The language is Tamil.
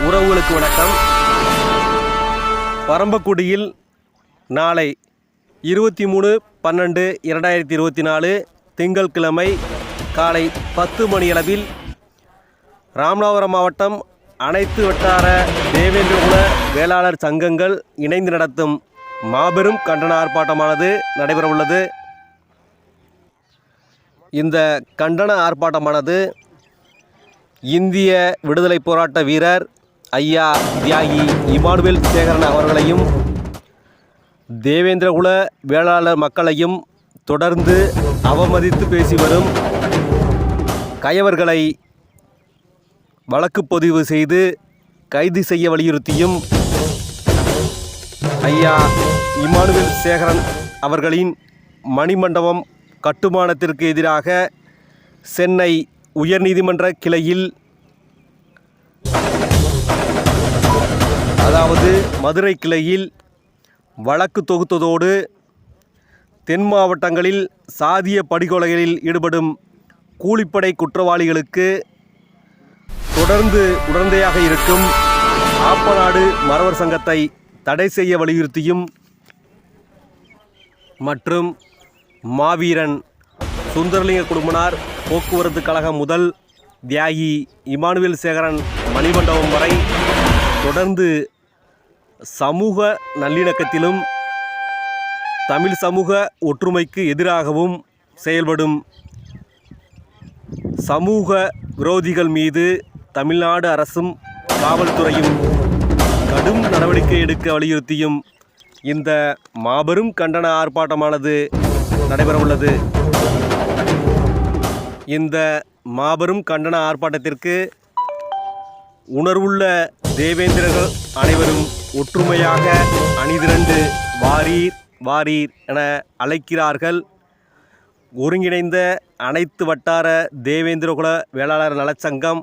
உறவுகளுக்கு வணக்கம். பரம்பக்குடியில் நாளை 23/12/2024 திங்கட்கிழமை காலை 10 மணியளவில் ராமநாதபுரம் மாவட்டம் அனைத்து வட்டார தேவேந்திரகுல வேளாளர் சங்கங்கள் இணைந்து நடத்தும் மாபெரும் கண்டன ஆர்ப்பாட்டமானது நடைபெறவுள்ளது. இந்த கண்டன ஆர்ப்பாட்டமானது இந்திய விடுதலை போராட்ட வீரர் ஐயா தியாகி இமானுவேல் சேகரன் அவர்களையும் தேவேந்திரகுல வேளாளர் மக்களையும் தொடர்ந்து அவமதித்து பேசி வரும் கயவர்களை வழக்கு பதிவு செய்து கைது செய்ய வலியுறுத்தியும் ஐயா இமானுவேல் சேகரன் அவர்களின் மணிமண்டபம் கட்டுமானத்திற்கு எதிராக சென்னை உயர்நீதிமன்ற கிளையில், அதாவது மதுரை கிளையில் வழக்கு தொகுத்ததோடு தென் மாவட்டங்களில் சாதிய படுகொலைகளில் ஈடுபடும் கூலிப்படை குற்றவாளிகளுக்கு தொடர்ந்து உடந்தையாக இருக்கும் ஆப்பநாடு மறவர் சங்கத்தை தடை செய்ய வலியுறுத்தியும் மற்றும் மாவீரன் சுந்தரலிங்க குடும்பனார் போக்குவரத்து கழகம் முதல் தியாகி இமானுவேல் சேகரன் மணிமண்டபம் வரை தொடர்ந்து சமூக நல்லிணக்கத்திலும் தமிழ் சமூக ஒற்றுமைக்கு எதிராகவும் செயல்படும் சமூக விரோதிகள் மீது தமிழ்நாடு அரசும் காவல்துறையும் கடும் நடவடிக்கை எடுக்க வலியுறுத்தியும் இந்த மாபெரும் கண்டன ஆர்ப்பாட்டமானது நடைபெறவுள்ளது. இந்த மாபெரும் கண்டன ஆர்ப்பாட்டத்திற்கு உணர்வுள்ள தேவேந்திரர்கள் அனைவரும் ஒற்றுமையாக அணிதிரண்டு வாரீர் வாரீர் என அழைக்கிறார்கள். ஒருங்கிணைந்த அனைத்து வட்டார தேவேந்திரகுல வேளாளர் நலச்சங்கம்